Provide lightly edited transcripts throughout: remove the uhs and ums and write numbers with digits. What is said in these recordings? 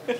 Go.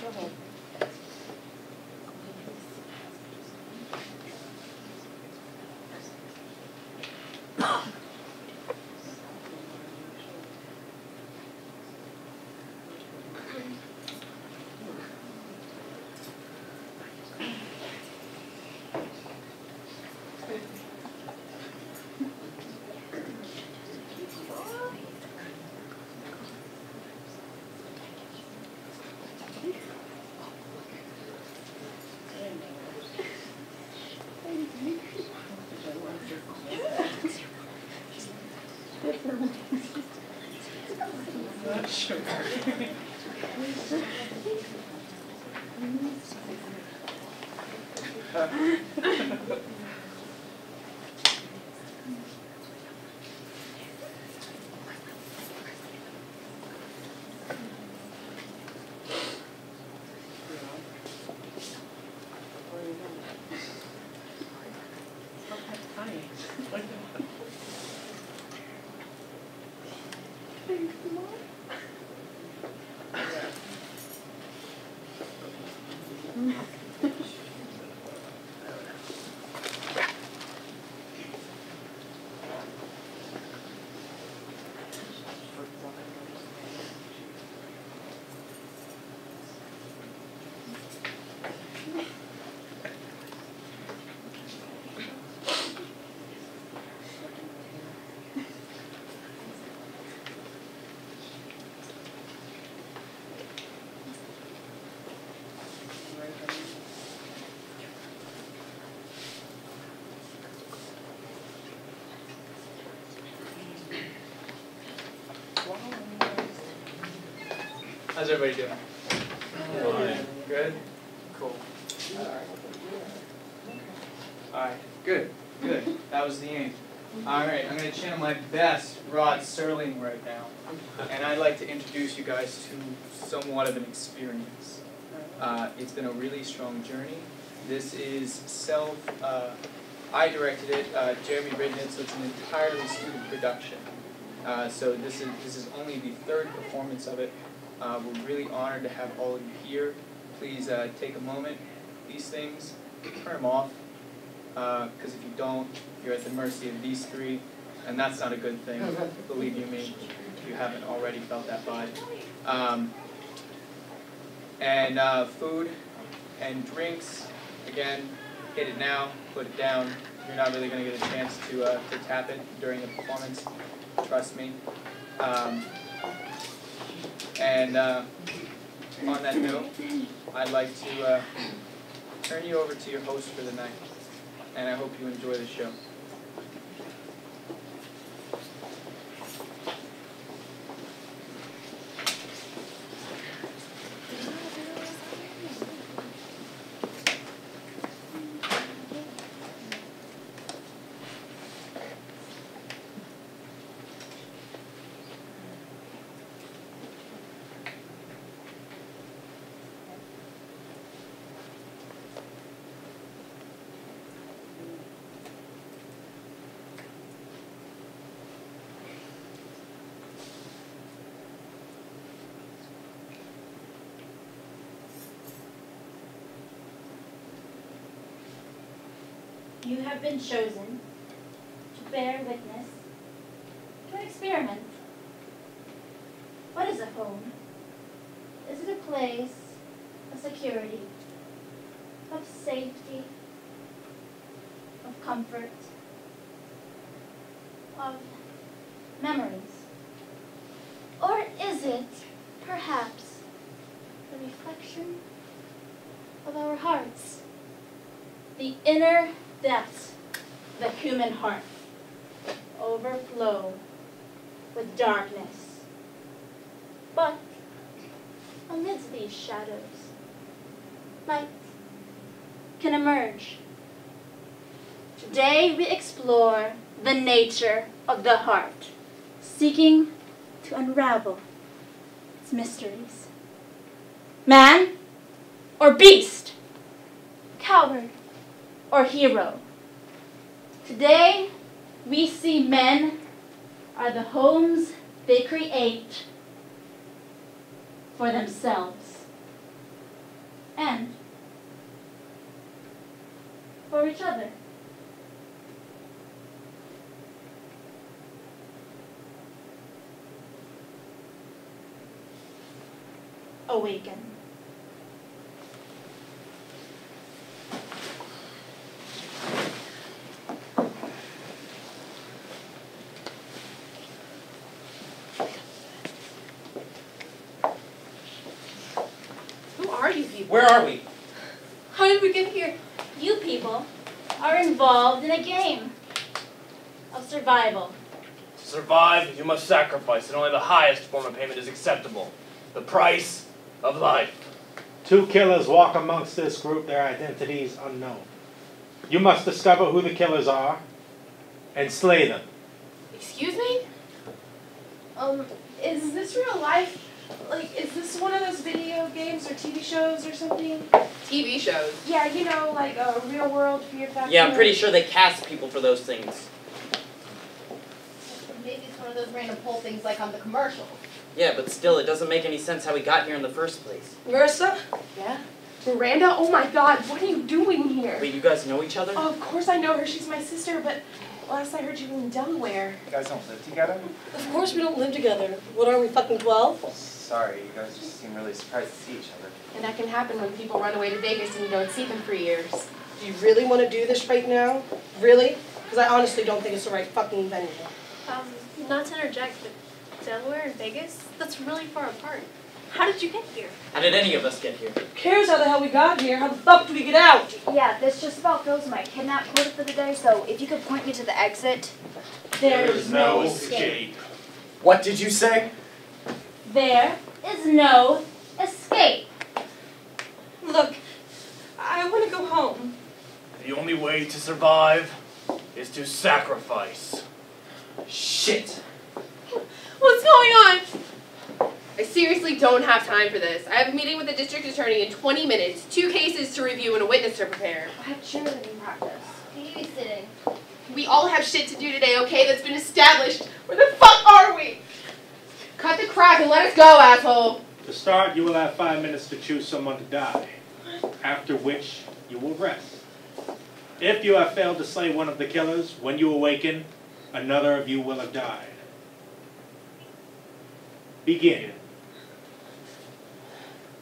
Go ahead. Sure. How's everybody doing? Fine. Good? Cool. Alright, good, good. That was the aim. Alright, I'm going to channel my best Rod Serling right now. And I'd like to introduce you guys to somewhat of an experience. It's been a really strong journey. This is I directed it, Jeremy Ridnitz, so it's an entirely student production. So this is only the third performance of it. We're really honored to have all of you here. Please take a moment. These things, turn them off, because if you don't, you're at the mercy of these three, and that's not a good thing, believe you me. if you haven't already felt that vibe. Food and drinks, again, hit it now, put it down. You're not really going to get a chance to tap it during the performance, trust me. On that note, I'd like to turn you over to your host for the night, and I hope you enjoy the show. You have been chosen to bear witness to an experiment. What is a home? Is it a place of security, of safety, of comfort, of memories? Or is it, perhaps, the reflection of our hearts, the inner depths of the human heart overflow with darkness? But amidst these shadows, light can emerge. Today we explore the nature of the heart, seeking to unravel its mysteries. Man or beast? Coward or hero? Today, we see men are the homes they create for themselves and for each other. Awaken. Where are we? How did we get here? You people are involved in a game of survival. To survive, you must sacrifice, and only the highest form of payment is acceptable. The price of life. 2 killers walk amongst this group, their identities unknown. You must discover who the killers are and slay them. Excuse me? Is this real life? Like, is this one of those video games or TV shows or something? TV shows? Yeah, you know, like a real world Fear Factor. Yeah, I'm pretty sure they cast people for those things. Maybe it's one of those random poll things like on the commercial. Yeah, but still, it doesn't make any sense how we got here in the first place. Marissa? Yeah? Miranda? Oh my god, what are you doing here? Wait, you guys know each other? Oh, of course I know her. She's my sister, but last I heard you were in Delaware. You guys don't live together? Of course we don't live together. What are we, fucking 12? Sorry, you guys just seem really surprised to see each other. And that can happen when people run away to Vegas and you don't see them for years. Do you really want to do this right now? Really? Because I honestly don't think it's the right fucking venue. Not to interject, but Delaware and Vegas? That's really far apart. How did you get here? How did any of us get here? Who cares how the hell we got here? How the fuck do we get out? Yeah, this just about fills my kidnap quota for the day, so if you could point me to the exit. There is no escape. What did you say? There is no escape. Look, I want to go home. The only way to survive is to sacrifice. Shit! What's going on? I seriously don't have time for this. I have a meeting with the district attorney in 20 minutes, 2 cases to review and a witness to prepare. I have cheerleading practice. Babysitting. We all have shit to do today, okay? That's been established. Where the fuck are we? Cut the crap and let us go, asshole. To start, you will have 5 minutes to choose someone to die, after which you will rest. If you have failed to slay one of the killers, when you awaken, another of you will have died. Begin.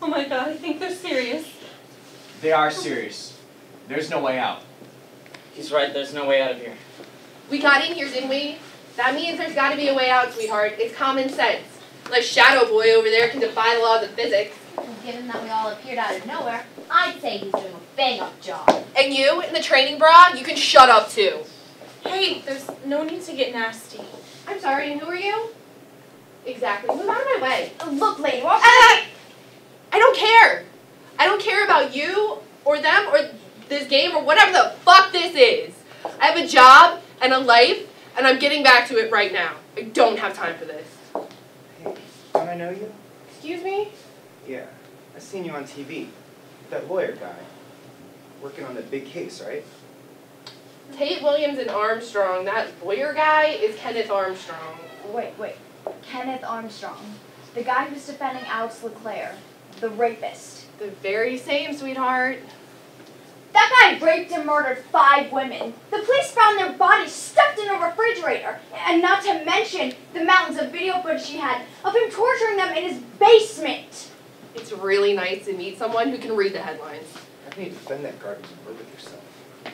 Oh my god, I think they're serious. They are serious. There's no way out. He's right, there's no way out of here. We got in here, didn't we? That means there's got to be a way out, sweetheart. It's common sense. Like Shadow Boy over there can defy the laws of physics. Given that we all appeared out of nowhere, I'd say he's doing a bang-up job. And you, in the training bra, you can shut up too. Hey, there's no need to get nasty. I'm sorry, and who are you? Exactly. Move out of my way. Look, lady, walk I don't care. I don't care about you or them or this game or whatever the fuck this is. I have a job and a life, and I'm getting back to it right now. I don't have time for this. Hey, don't I know you? Excuse me? Yeah, I seen you on TV. That lawyer guy. Working on the big case, right? Tate Williams and Armstrong. That lawyer guy is Kenneth Armstrong. Wait. Kenneth Armstrong. The guy who's defending Alex LeClaire. The rapist. The very same, sweetheart. That guy raped and murdered 5 women. The police found their bodies stuffed in a refrigerator. And not to mention the mountains of video footage he had of him torturing them in his basement. It's really nice to meet someone who can read the headlines. How can you defend that garbage and live with yourself?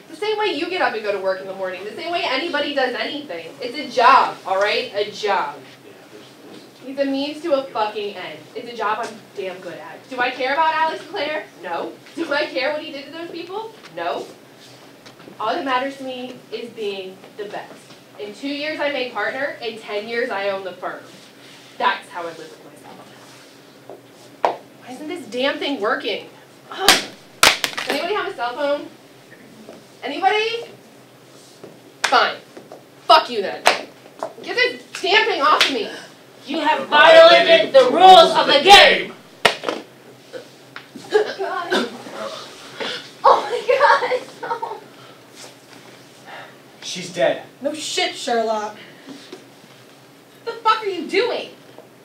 The same way you get up and go to work in the morning. The same way anybody does anything. It's a job, alright? A job. He's a means to a fucking end. It's a job I'm damn good at. Do I care about Alex LeClaire? No. Do I care what he did to those people? No. All that matters to me is being the best. In 2 years I make partner, in 10 years I own the firm. That's how I live with myself. Why isn't this damn thing working? Ugh. Does anybody have a cell phone? Anybody? Fine. Fuck you then. Get this damn thing off of me. You have violated the rules of the game! God. Oh my god. No. She's dead. No shit, Sherlock. What the fuck are you doing?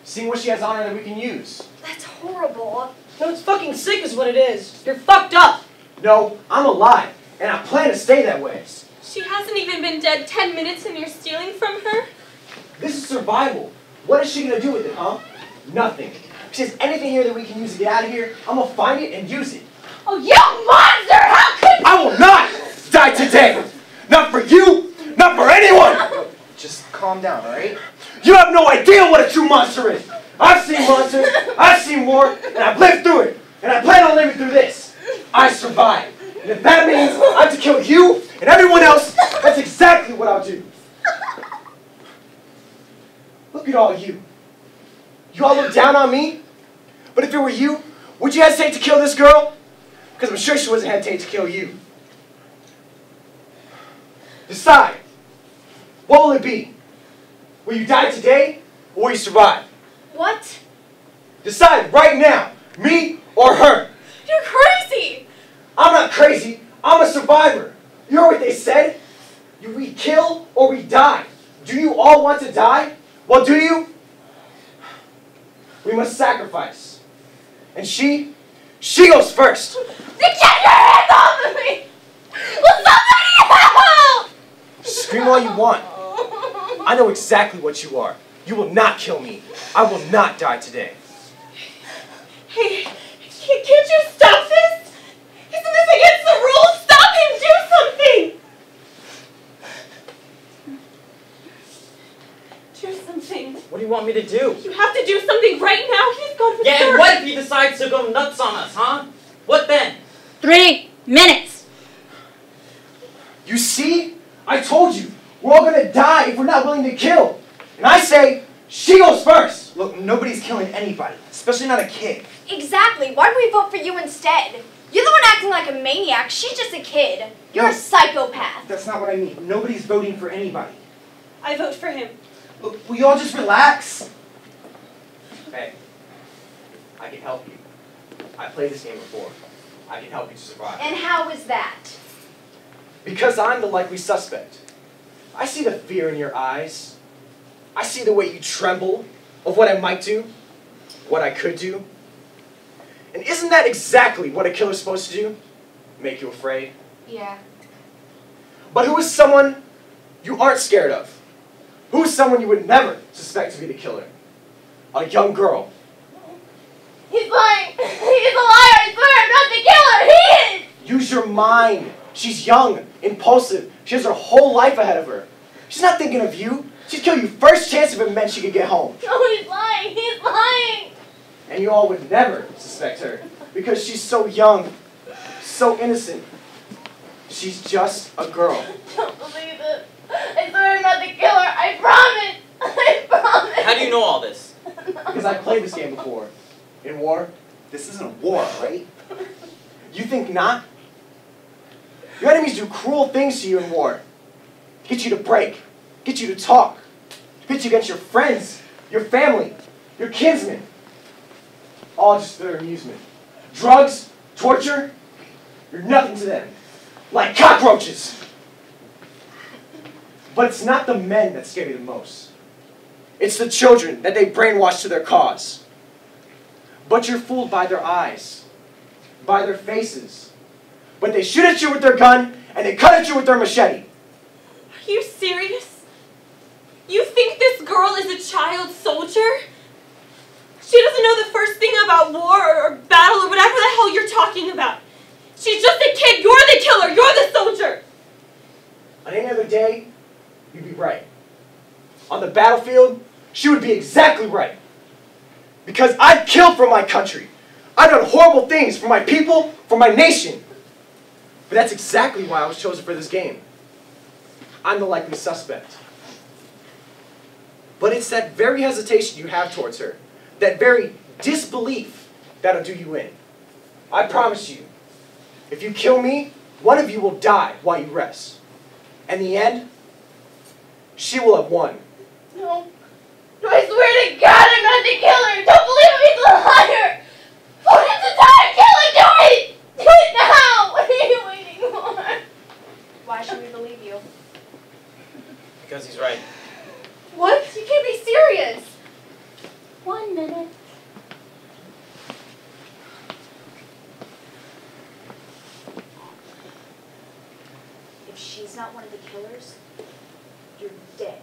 Seeing what she has on her that we can use. That's horrible. No, it's fucking sick is what it is. You're fucked up. No, I'm alive, and I plan to stay that way. She hasn't even been dead 10 minutes and you're stealing from her? This is survival. What is she gonna do with it, huh? Nothing. If she has anything here that we can use to get out of here, I'm gonna find it and use it. Oh, you monster! How could I will not die today! Not for you! Not for anyone! Just calm down, alright? You have no idea what a true monster is! I've seen monsters, I've seen war, and I've lived through it! And I plan on living through this! I survived! And if that means I have to kill you and everyone else, that's exactly what I'll do! Look at all you. You all look down on me? But if it were you, would you hesitate to kill this girl? Because I'm sure she wasn't hesitate to kill you. Decide. What will it be? Will you die today, or will you survive? What? Decide right now, me or her. You're crazy! I'm not crazy, I'm a survivor. You heard what they said? We kill or we die. Do you all want to die? Well, do you? We must sacrifice. And she goes first. Get your hands off of me! Will somebody help! Scream all you want. I know exactly what you are. You will not kill me. I will not die today. Hey, can't you stop this? Isn't this against the rules? Stop him! Do something! Do something. What do you want me to do? You have to do something right now. He's gone for Yeah, and sure. what if he decides to go nuts on us, huh? What then? 3 minutes. You see? I told you. We're all going to die if we're not willing to kill. And I say, she goes first. Look, nobody's killing anybody, especially not a kid. Exactly. Why don't we vote for you instead? You're the one acting like a maniac. She's just a kid. You're No. a psychopath. That's not what I mean. Nobody's voting for anybody. I vote for him. Look, will you all just relax? Hey, I can help you. I played this game before. I can help you to survive. And how is that? Because I'm the likely suspect. I see the fear in your eyes. I see the way you tremble of what I might do, what I could do. And isn't that exactly what a killer's supposed to do? Make you afraid? Yeah. But who is someone you aren't scared of? Who is someone you would never suspect to be the killer? a young girl. He's lying. He's a liar. I swear I'm not the killer. He is. Use your mind. She's young, impulsive. She has her whole life ahead of her. She's not thinking of you. She'd kill you first chance if it meant she could get home. No, he's lying. He's lying. And you all would never suspect her because she's so young, so innocent. She's just a girl. I don't believe it. I swear I'm not the killer. I promise. I promise. How do you know all this? Because I've played this game before. In war, this isn't war, right? You think not? Your enemies do cruel things to you in war. Get you to break. Get you to talk. Pit you against your friends, your family, your kinsmen. All just for their amusement. Drugs, torture, you're nothing to them. Like cockroaches. But it's not the men that scare you the most. It's the children that they brainwash to their cause. But you're fooled by their eyes, by their faces. But they shoot at you with their gun, and they cut at you with their machete. Are you serious? You think this girl is a child soldier? She doesn't know the first thing about war or battle or whatever the hell you're talking about. She's just a kid. You're the killer. You're the soldier. On any other day, you'd be right. On the battlefield, she would be exactly right. Because I've killed for my country. I've done horrible things for my people, for my nation. But that's exactly why I was chosen for this game. I'm the likely suspect. But it's that very hesitation you have towards her, that very disbelief, that'll do you in. I promise you, if you kill me, one of you will die while you rest. In the end, she will have won. No. No, I swear to God I'm not the killer. Don't believe him. He's a liar. Put him to die. Kill him. Do it. Do it now. What are you waiting for? Why should we believe you? Because he's right. What? You can't be serious. 1 minute. If she's not one of the killers, you're dead.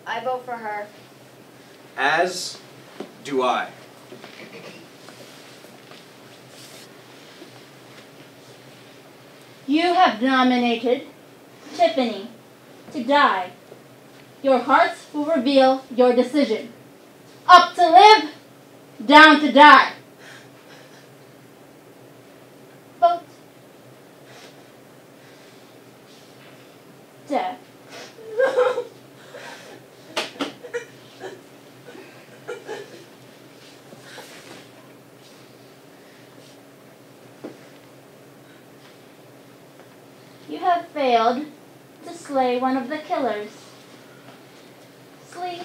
I vote for her. As do I. You have nominated Tiffany to die. Your hearts will reveal your decision. Up to live, down to die. Vote. Death. You have failed to slay one of the killers. Sleep.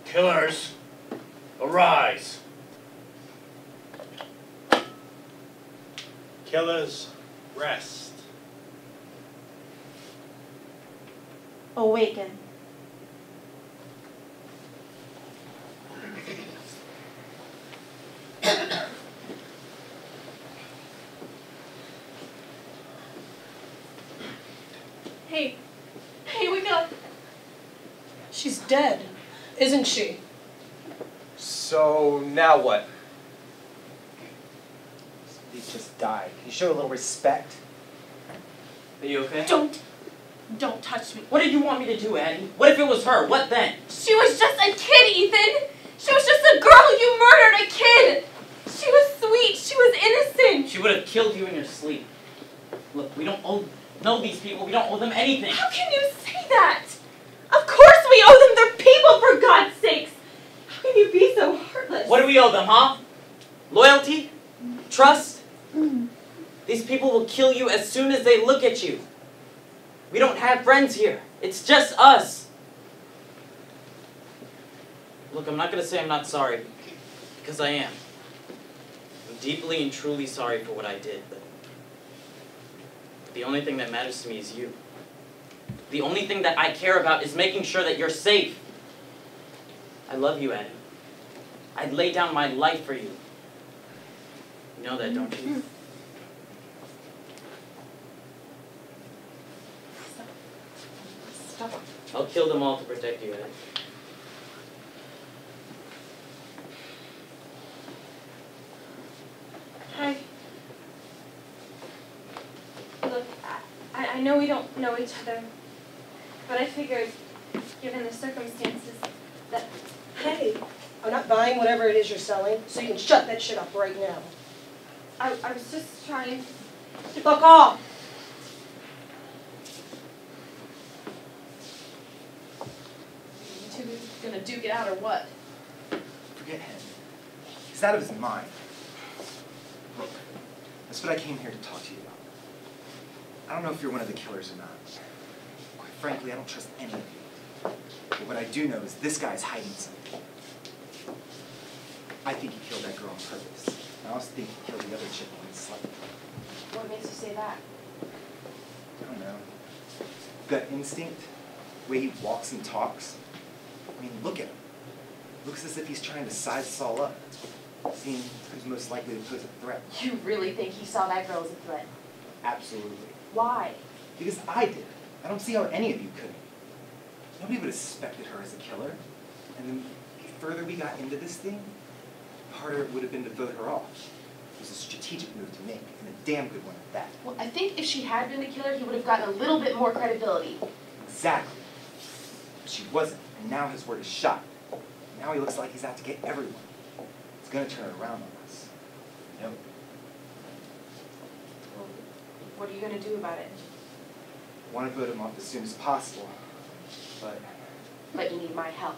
Killers, arise. Killers, rest. Awaken. Hey. Hey, wake up. She's dead, isn't she? So, now what? He just died. Can you show a little respect? Are you okay? Don't touch me. What did you want me to do, Addie? What if it was her? What then? She was just a kid, Ethan. She was just a girl. You murdered a kid. She was sweet. She was innocent. She would have killed you in your sleep. Look, we don't know these people. We don't owe them anything. How can you say that? Of course we owe them. They're people, for God's sakes. How can you be so heartless? What do we owe them, huh? Loyalty? Trust? These people will kill you as soon as they look at you. We don't have friends here. It's just us. Look, I'm not going to say I'm not sorry, because I am. I'm deeply and truly sorry for what I did, but the only thing that matters to me is you. The only thing that I care about is making sure that you're safe. I love you, Addie. I'd lay down my life for you. You know that, don't you? Stop. I'll kill them all to protect you, Ed. Hi. Look, I know we don't know each other, but I figured, given the circumstances, that... Hey, I'm not buying whatever it is you're selling, so you can shut that shit up right now. I was just trying... Fuck off! You two gonna duke it out or what? Forget him. He's out of his mind. Look, that's what I came here to talk to you about. I don't know if you're one of the killers or not. Quite frankly, I don't trust any of you. But what I do know is this guy's hiding something. I think he killed that girl on purpose. I also think he killed the other chick when he slept. What makes you say that? I don't know. Gut instinct, the way he walks and talks. I mean, look at him. Looks as if he's trying to size us all up, seeing who's most likely to pose a threat. You really think he saw that girl as a threat? Absolutely. Why? Because I did. I don't see how any of you could. Nobody would have suspected her as a killer. And the further we got into this thing, the harder it would have been to vote her off. It was a strategic move to make, and a damn good one at that. Well, I think if she had been the killer, he would have gotten a little bit more credibility. Exactly. But she wasn't, and now his word is shot. Now he looks like he's out to get everyone. He's gonna turn it around on us. No. Well, what are you gonna do about it? I want to vote him off as soon as possible, but But you need my help.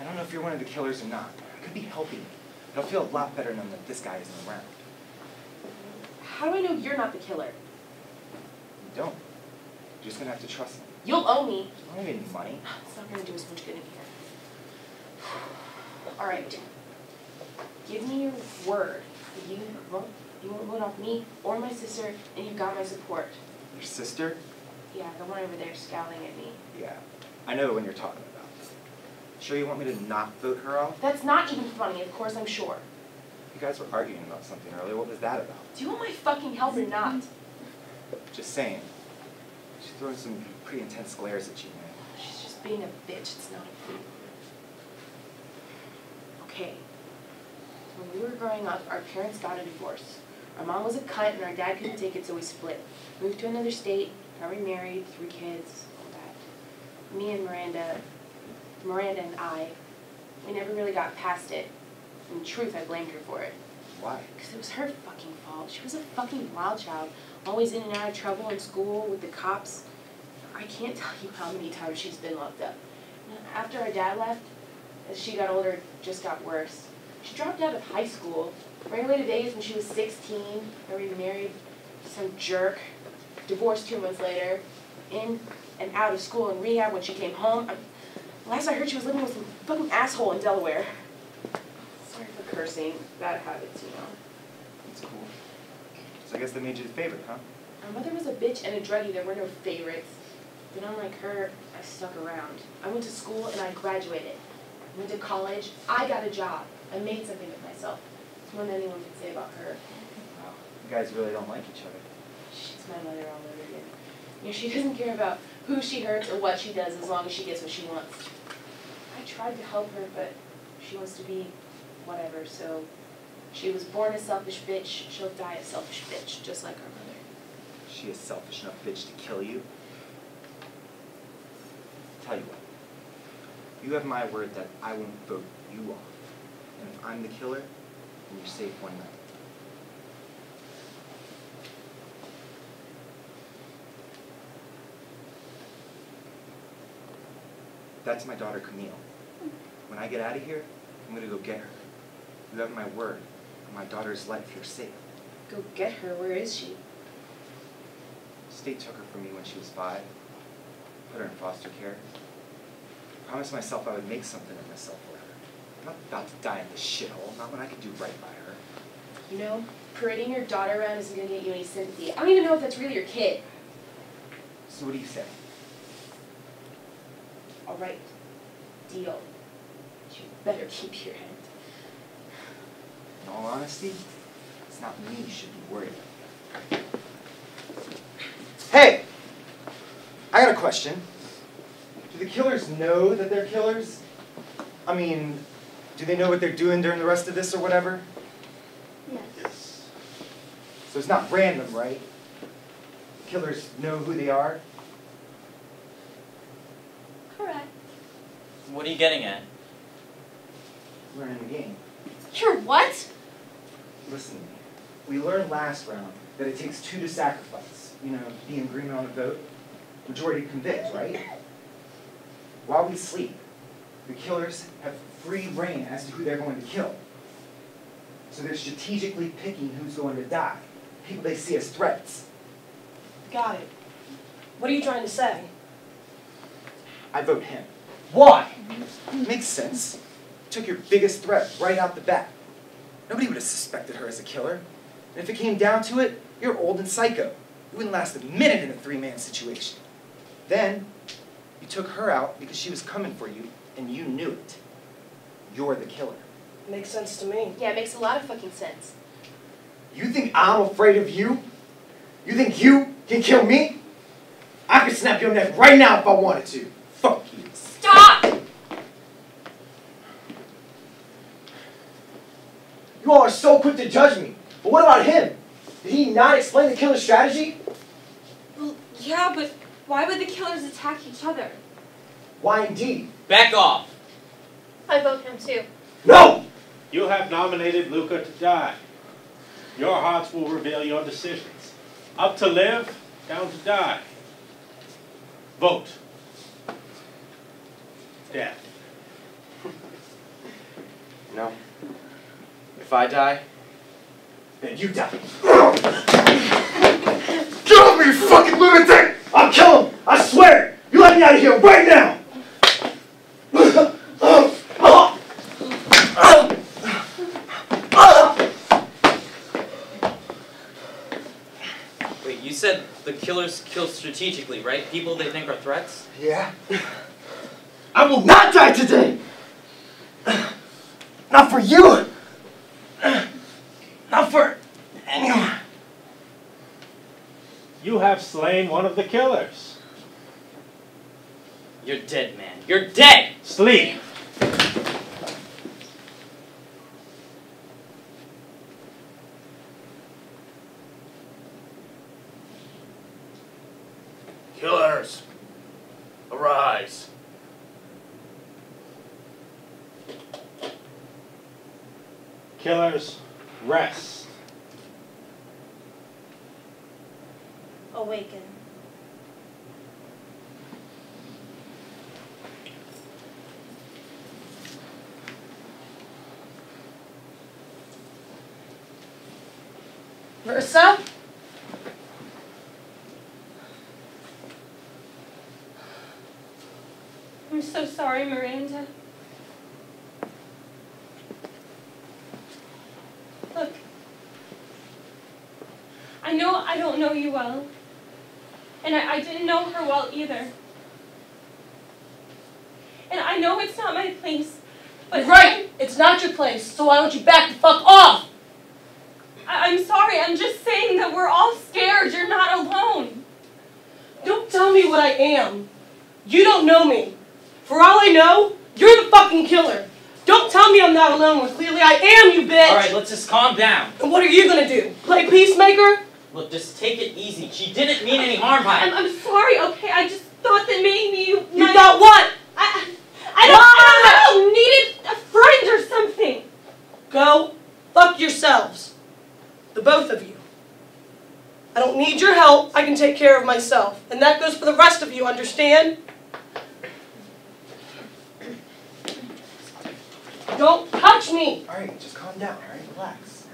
I don't know if you're one of the killers or not. I could be helping you, but I'll feel a lot better knowing that this guy isn't around. How do I know you're not the killer? You don't. You're just gonna have to trust me. You'll owe me. I don't need any money. It's not gonna do as much good in here. All right. Give me your word that you won't vote off me or my sister, and you've got my support. Your sister? Yeah, the one over there scowling at me. Yeah. I know the one you're talking about. Sure you want me to not vote her off? That's not even funny, of course I'm sure. You guys were arguing about something earlier. What was that about? Do you want my fucking help or not? Just saying. She's throwing some pretty intense glares at you, man. She's just being a bitch. It's not a fool. Okay. When we were growing up, our parents got a divorce. Our mom was a cunt and our dad couldn't take it, so we split. Moved to another state, got remarried, 3 kids, all that. Me and Miranda and I, we never really got past it. In truth, I blamed her for it. Why? Because it was her fucking fault. She was a fucking wild child, always in and out of trouble in school with the cops. I can't tell you how many times she's been locked up. After our dad left, as she got older, it just got worse. She dropped out of high school, ran away to Vegas when she was 16, got remarried to some jerk, divorced 2 months later, in and out of school and rehab when she came home. Last I heard, she was living with some fucking asshole in Delaware. Sorry for cursing, bad habits, you know. That's cool. So I guess they made you the favorite, huh? Our mother was a bitch and a druggie. There were no favorites. But unlike her, I stuck around. I went to school and I graduated. I went to college. I got a job. I made something of myself. It's more than anyone can say about her. Wow. You guys really don't like each other. She's my mother all over again. You know, she doesn't care about who she hurts or what she does as long as she gets what she wants. I tried to help her, but she wants to be whatever, so she was born a selfish bitch. She'll die a selfish bitch, just like our mother. Is she a selfish enough bitch to kill you? Tell you what. You have my word that I won't vote you off. And if I'm the killer, then you're safe one night. That's my daughter, Camille. When I get out of here, I'm gonna go get her. You have my word. On my daughter's life, you're safe. Go get her. Where is she? State took her from me when she was 5. Put her in foster care. Promised myself I would make something of myself for her. I'm not about to die in this shithole, not when I could do right by her. You know, parading your daughter around isn't going to get you any sympathy. I don't even know if that's really your kid. So what do you say? All right. Deal. You better keep your head. In all honesty, it's not me you should be worried about. Hey! I got a question. Do the killers know that they're killers? I mean, do they know what they're doing during the rest of this or whatever? Yes. So it's not random, right? Killers know who they are? Correct. What are you getting at? Learning the game. You're what? Listen to me. We learned last round that it takes 2 to sacrifice. You know, the agreement on the vote. Majority convict, right? While we sleep, the killers have free reign as to who they're going to kill. So they're strategically picking who's going to die. People they see as threats. Got it. What are you trying to say? I vote him. Why? Makes sense. Took your biggest threat right out the bat. Nobody would have suspected her as a killer. And if it came down to it, you're old and psycho. You wouldn't last a minute in a 3-man situation. Then, you took her out because she was coming for you, and you knew it. You're the killer. Makes sense to me. Yeah, it makes a lot of fucking sense. You think I'm afraid of you? You think you can kill me? I could snap your neck right now if I wanted to. Fuck you. Stop! You all are so quick to judge me. But what about him? Did he not explain the killer's strategy? Well, yeah, but why would the killers attack each other? Why indeed? Back off! I vote him too. No! You have nominated Luca to die. Your hearts will reveal your decisions. Up to live, down to die. Vote. Death. No. If I die, then you die. Get off me, you fucking lunatic! I'll kill him! I swear! You let me out of here right now! Wait, you said the killers kill strategically, right? People they think are threats? Yeah? I will not die today! Not for you! Not for anyone. You have slain one of the killers. You're dead, man. You're dead! Sleep. Killers, arise. Killers, rest. Awaken. Versa? I'm so sorry, Miranda. Look, I know I don't know you well, and I didn't know her well either. And I know it's not my place, but You're right, it's not your place, so why don't you back the fuck off? I'm sorry, I'm just saying that we're all scared. You're not alone. Don't tell me what I am. You don't know me. For all I know, you're the fucking killer. Don't tell me I'm not alone when clearly I am, you bitch! Alright, let's just calm down. And what are you gonna do? Play peacemaker? Look, just take it easy. She didn't mean any harm by it. I'm sorry, okay? I just thought that maybe you You might... thought what? I don't needed a friend or something. Go fuck yourselves. The both of you. I don't need your help. I can take care of myself. And that goes for the rest of you, understand? Don't touch me! Alright, just calm down, alright? Relax.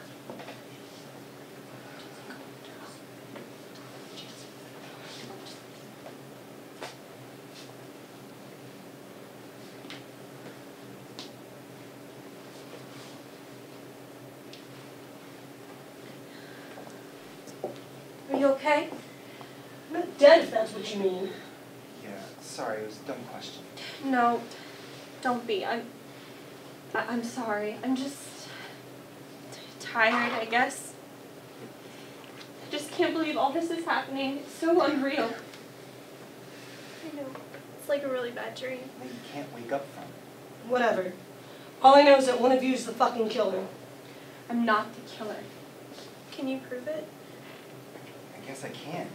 Are you okay? I'm not dead, if that's what you mean. Yeah, sorry, it was a dumb question. No, don't be. I'm sorry. I'm just tired, I guess. I just can't believe all this is happening. It's so unreal. I know. It's like a really bad dream. That you can't wake up from. Whatever. All I know is that one of you is the fucking killer. I'm not the killer. Can you prove it? I guess I can.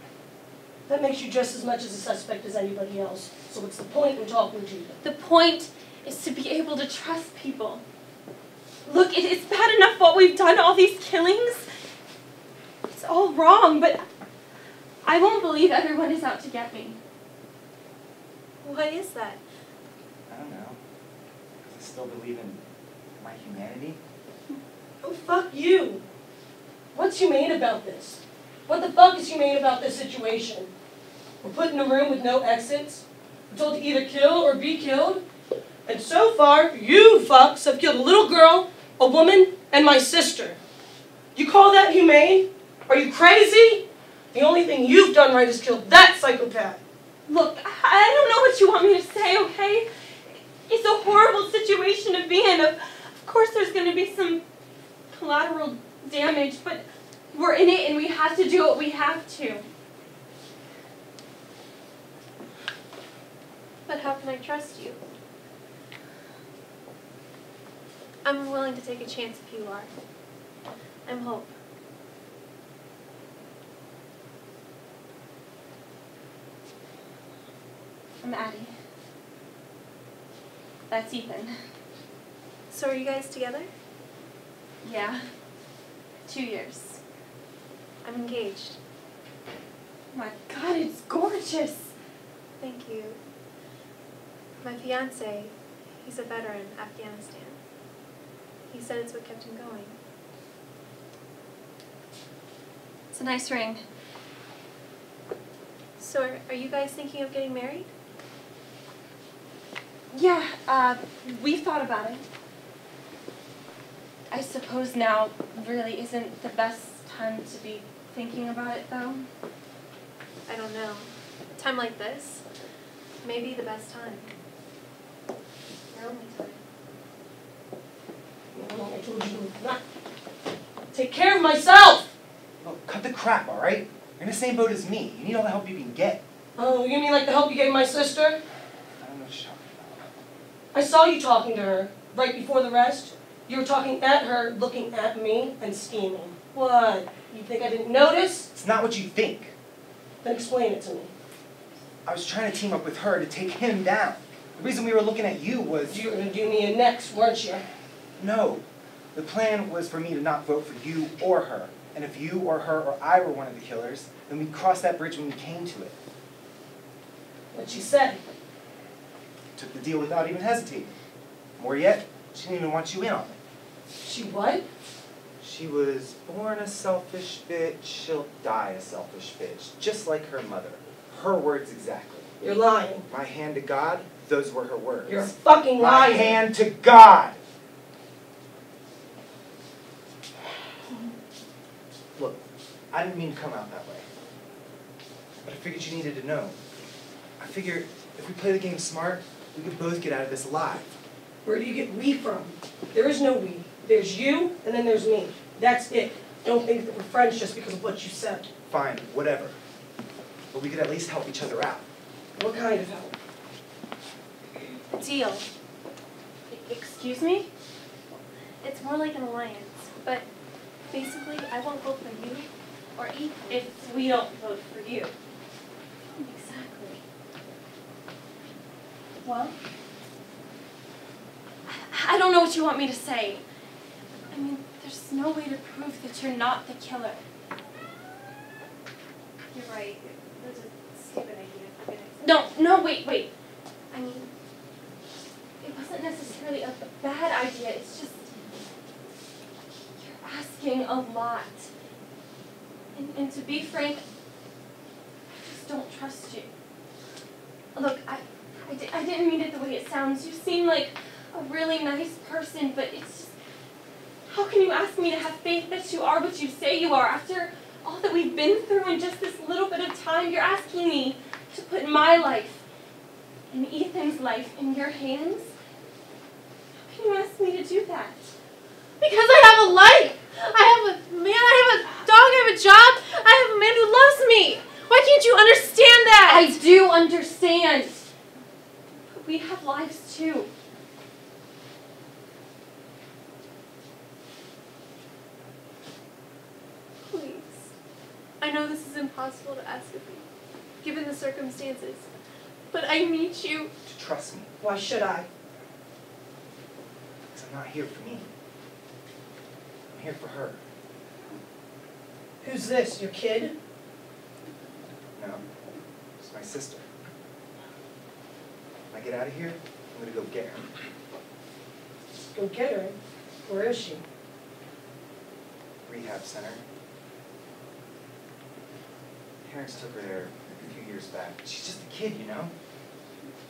That makes you just as much as a suspect as anybody else. So what's the point in talking to you? The point is to be able to trust people. Look, it's bad enough what we've done, all these killings. It's all wrong, but I won't believe everyone is out to get me. Why is that? I don't know. Because I still believe in my humanity. Oh, fuck you. What's humane about this? What the fuck is humane about this situation? We're put in a room with no exits. We're told to either kill or be killed. And so far, you fucks have killed a little girl, a woman, and my sister. You call that humane? Are you crazy? The only thing you've done right is killed that psychopath. Look, I don't know what you want me to say, okay? It's a horrible situation to be in. Of course there's going to be some collateral damage, but we're in it and we have to do what we have to. But how can I trust you? I'm willing to take a chance if you are. I'm Hope. I'm Addie. That's Ethan. So are you guys together? Yeah. 2 years. I'm engaged. My God, it's gorgeous. Thank you. My fiancé, he's a veteran, Afghanistan. He said it's what kept him going. It's a nice ring. So are you guys thinking of getting married? Yeah, we've thought about it. I suppose now really isn't the best time to be thinking about it, though. I don't know. A time like this may be the best time. Your only time. I told you not. Take care of myself! Look, cut the crap, all right? You're in the same boat as me. You need all the help you can get. Oh, you mean like the help you gave my sister? I don't know what you're talking about. I saw you talking to her right before the rest. You were talking at her, looking at me, and scheming. What? You think I didn't notice? It's not what you think. Then explain it to me. I was trying to team up with her to take him down. The reason we were looking at you was... You were going to do me in next, weren't you? No. The plan was for me to not vote for you or her. And if you or her or I were one of the killers, then we'd cross that bridge when we came to it. What she said. Took the deal without even hesitating. More yet, she didn't even want you in on it. She what? She was born a selfish bitch, she'll die a selfish bitch. Just like her mother. Her words exactly. You're lying. My hand to God, those were her words. You're a fucking My liar. hand to God! Look, I didn't mean to come out that way. But I figured you needed to know. I figured if we play the game smart, we could both get out of this alive. Where do you get we from? There is no we. There's you, and then there's me. That's it. Don't think that we're friends just because of what you said. Fine, whatever. But we could at least help each other out. What kind of help? A deal. Excuse me? It's more like an alliance, but basically I won't vote for you or Ethan. If we don't vote for you. Exactly. Well, I don't know what you want me to say. I mean, there's no way to prove that you're not the killer. You're right. That's a stupid idea. No, wait. I mean, it wasn't necessarily a bad idea. It's just, you're asking a lot. And to be frank, I just don't trust you. Look, I didn't mean it the way it sounds. You seem like a really nice person, but it's just, how can you ask me to have faith that you are what you say you are after all that we've been through in just this little bit of time? You're asking me to put my life and Ethan's life in your hands? can you ask me to do that? Because I have a life. I have a man, I have a dog, I have a job. I have a man who loves me. Why can't you understand that? I do understand. But we have lives too. Please. I know this is impossible to ask of you, given the circumstances. But I need you. To trust me. Why should I? Because I'm not here for me. I'm here for her. Who's this, your kid? No, it's my sister. When I get out of here, I'm gonna go get her. Go get her. Where is she? Rehab center. Parents took her there a few years back. She's just a kid, you know?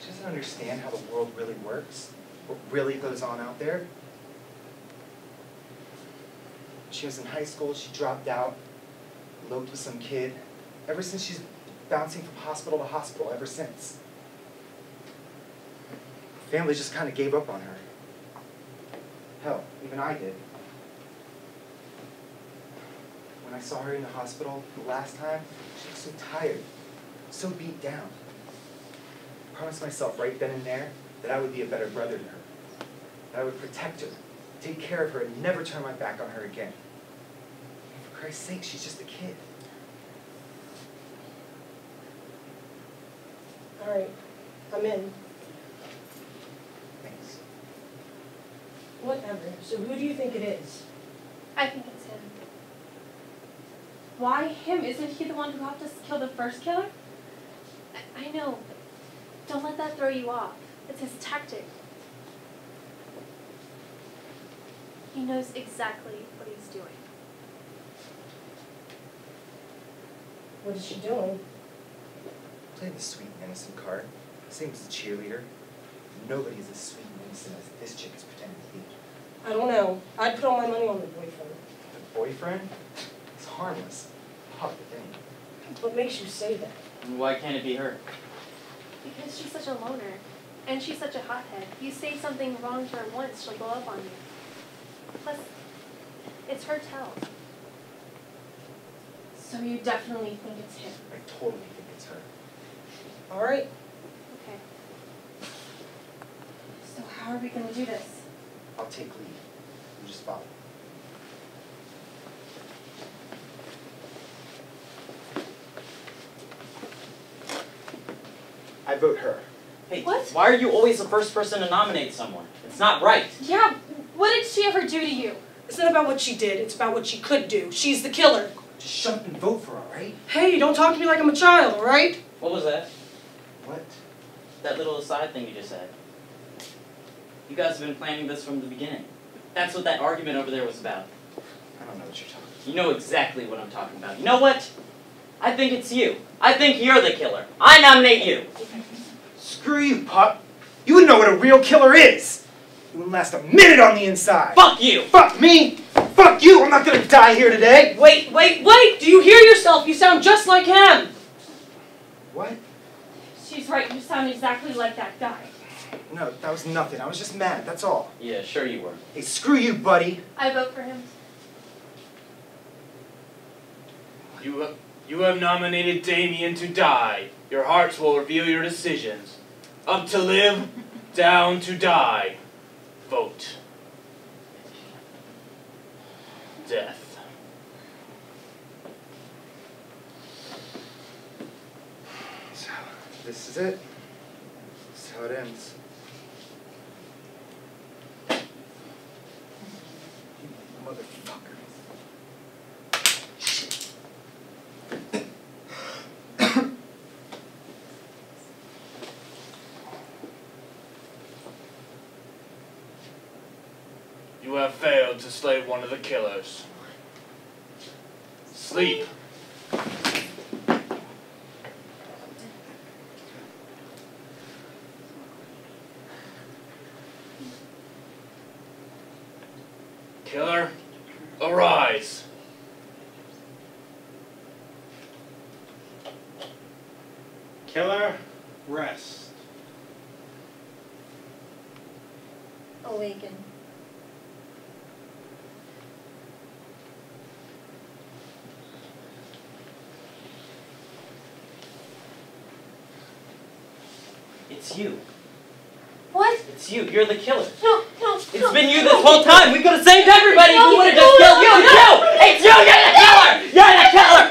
She doesn't understand how the world really works, what really goes on out there. She was in high school, she dropped out, eloped with some kid. Ever since she's bouncing from hospital to hospital, ever since. Family just kind of gave up on her. Hell, even I did. When I saw her in the hospital the last time, she was so tired, so beat down. I promised myself right then and there that I would be a better brother to her, that I would protect her, take care of her, and never turn my back on her again. And for Christ's sake, she's just a kid. All right, I'm in. Thanks. Whatever. So who do you think it is? I think it's him. Why him? Isn't he the one who helped us kill the first killer? I know, but don't let that throw you off. It's his tactic. He knows exactly what he's doing. What is she doing? Play the sweet and innocent card. Same as the cheerleader. Nobody's as sweet and innocent as this chick is pretending to be. I don't know. I'd put all my money on the boyfriend. The boyfriend? He's harmless. Pop it in. What makes you say that? And why can't it be her? Because she's such a loner. And she's such a hothead. You say something wrong to her once, she'll blow up on you. Plus, it's her tell. So you definitely think it's him? I totally think it's her. All right. Okay. So how are we going to do this? I'll take lead. You just follow. I vote her. Hey, What? why are you always the first person to nominate someone? It's not right. Yeah, what did she ever do to you? It's not about what she did. It's about what she could do. She's the killer. Just shut up and vote for her, all right? Hey, don't talk to me like I'm a child, all right? What was that? What? That little aside thing you just said. You guys have been planning this from the beginning. That's what that argument over there was about. I don't know what you're talking about. You know exactly what I'm talking about. You know what? I think it's you. I think you're the killer. I nominate you. Screw you, pup. You wouldn't know what a real killer is. You wouldn't last a minute on the inside. Fuck you! Fuck me! Fuck you! I'm not gonna die here today! Wait! Do you hear yourself? You sound just like him! What? She's right, you sound exactly like that guy. No, that was nothing. I was just mad, that's all. Yeah, sure you were. Hey, screw you, buddy. I vote for him. You have nominated Damien to die. Your hearts will reveal your decisions. Up to live, down to die. Vote. Death. So, this is it. This is how it ends. You motherfucker. You have failed to slay one of the killers. Sleep. Killer, arise. Killer, rest. awaken. It's you. What? It's you. You're the killer. No, no, It's been you this whole time. We could have saved everybody. We would have just killed you. It's you. It's you. You're the killer. You're the killer.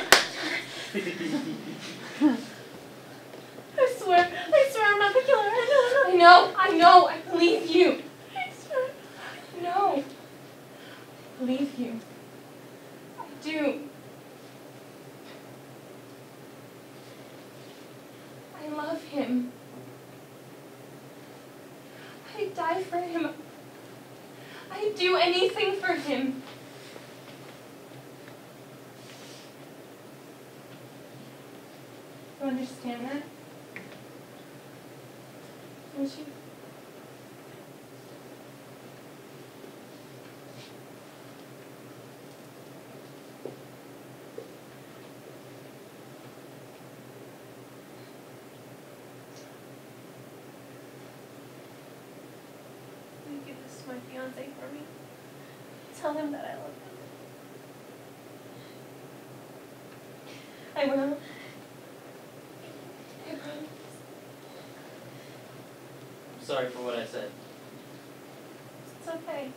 I swear I'm not the killer. I know, I believe you. I swear, I believe you. I do. I love him. I'd die for him. I'd do anything for him. You understand that? Don't you? Will you give this to my fiance for me? Tell him that I love him. I will. I promise. Sorry for what I said. It's okay.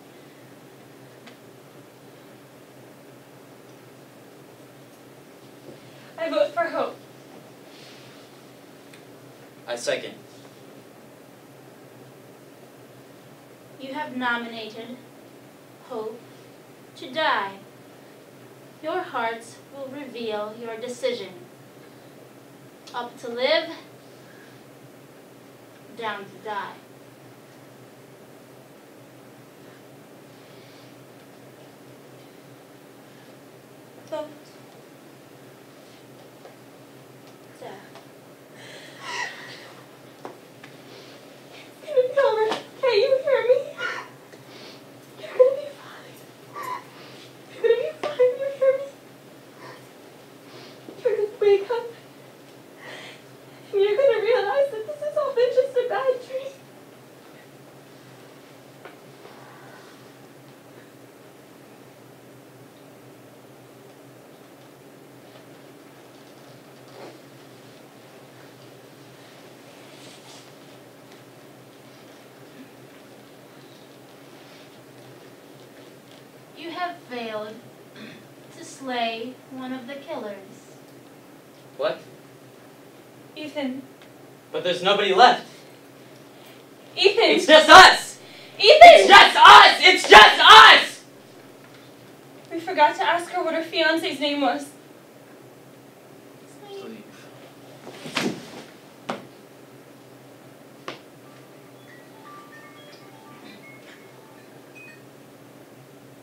I vote for Hope. I second. You have nominated Hope to die. Your hearts will reveal your decision. Up to live, down to die. Vote. Death. Kiefer, can you hear me? You're gonna be fine. You're gonna be fine, you hear me? You're gonna wake up. And you're gonna realize that this has all been just a bad dream. You have failed to slay one of the killers. What? Ethan. But there's nobody left. Ethan! It's just us! Ethan! It's just us! It's just us! We forgot to ask her what her fiance's name was.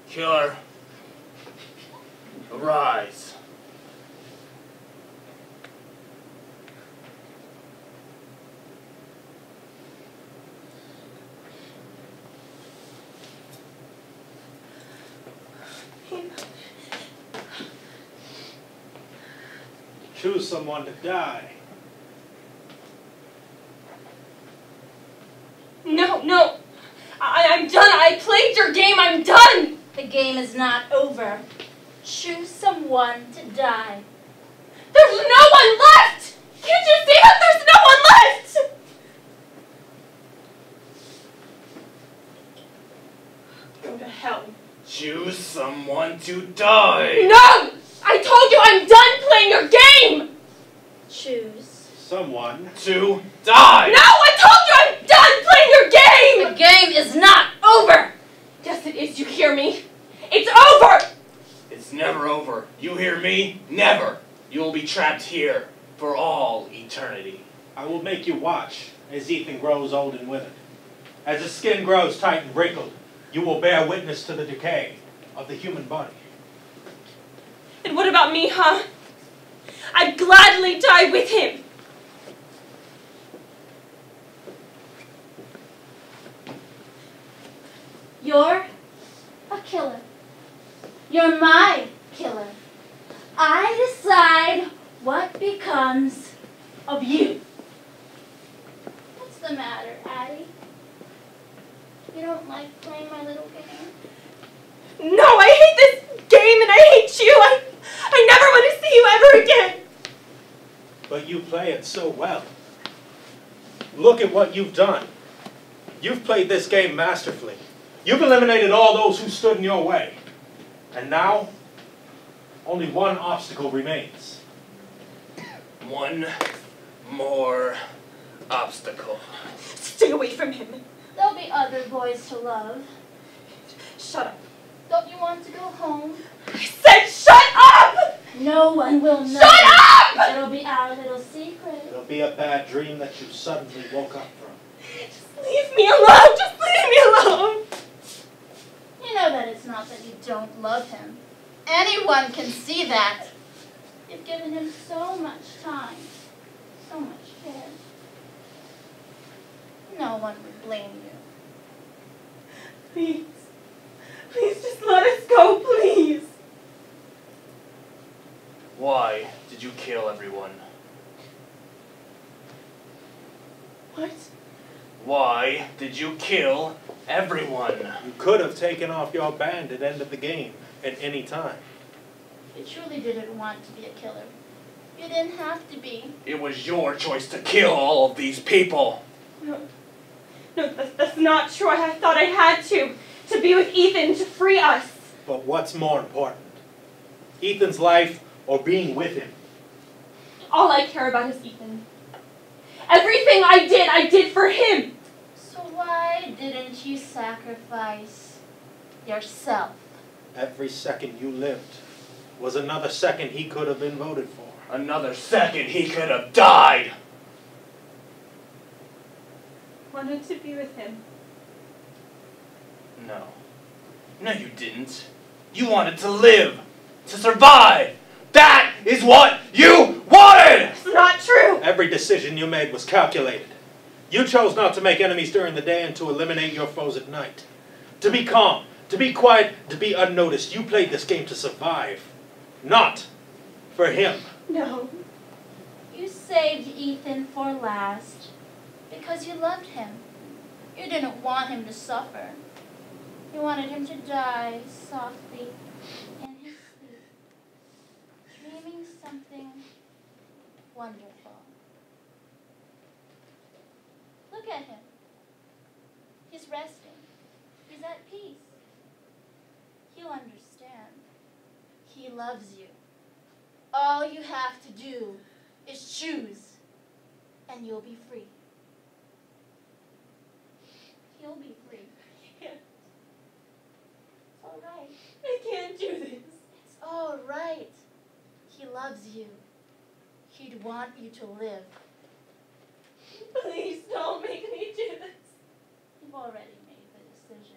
Killer, arise. Choose someone to die. No. I'm done. I played your game. I'm done. The game is not over. Choose someone to die. There's no one left! Can't you see that there's no one left? Go to hell. Choose someone to die. No! I told you I'm done playing your game! Choose someone to die. No! I told you I'm done playing your game! The game is not over! Yes, it is. You hear me? It's over! It's never over. You hear me? Never. You will be trapped here for all eternity. I will make you watch as Ethan grows old and withered. As his skin grows tight and wrinkled, you will bear witness to the decay of the human body. And what about me, huh? I'd gladly die with him. You're a killer. You're my killer. I decide what becomes of you. What's the matter, Addie? You don't like playing my little game? No, I hate this game and I hate you. I never want to see you ever again. But you play it so well. Look at what you've done. You've played this game masterfully. You've eliminated all those who stood in your way. And now, only one obstacle remains. One more obstacle. Stay away from him. There'll be other boys to love. Shut up. Don't you want to go home? I said shut up! No one will know. Shut up! It'll be our little secret. It'll be a bad dream that you suddenly woke up from. Just leave me alone. Just leave me alone. You know that it's not that you don't love him. Anyone can see that. You've given him so much time, so much care. No one would blame you. Please. Please just let us go, please. Why did you kill everyone? What? Why did you kill everyone? You could have taken off your band at end of the game at any time. You truly didn't want to be a killer. You didn't have to be. It was your choice to kill all of these people. No, that's not true. I thought I had to be with Ethan, to free us. But what's more important? Ethan's life or being with him? All I care about is Ethan. Everything I did for him. So why didn't you sacrifice yourself? Every second you lived was another second he could have been voted for. Another second he could have died. Wanted to be with him. No. No, you didn't. You wanted to live. To survive. That is what you wanted! It's not true. Every decision you made was calculated. You chose not to make enemies during the day and to eliminate your foes at night. To be calm, to be quiet, to be unnoticed. You played this game to survive. Not for him. No. You saved Ethan for last because you loved him. You didn't want him to suffer. You wanted him to die softly in his sleep, dreaming something wonderful. Look at him. He's resting. He's at peace. He'll understand. He loves you. All you have to do is choose, and you'll be free. He'll be free. I can't. It's all right. I can't do this. It's all right. He loves you. He'd want you to live. Please don't make me do this. You've already made the decision.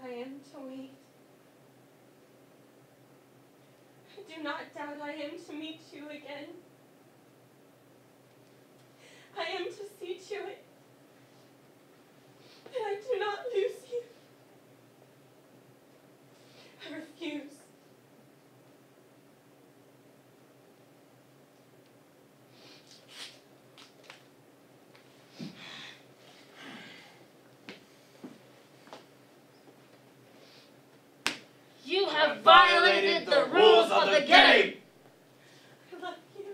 I am to wait. I do not doubt I am to meet you again. I am to see to it that I do not lose you. I refuse. You have violated the rules of the game! I love you.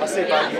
I'll say bye.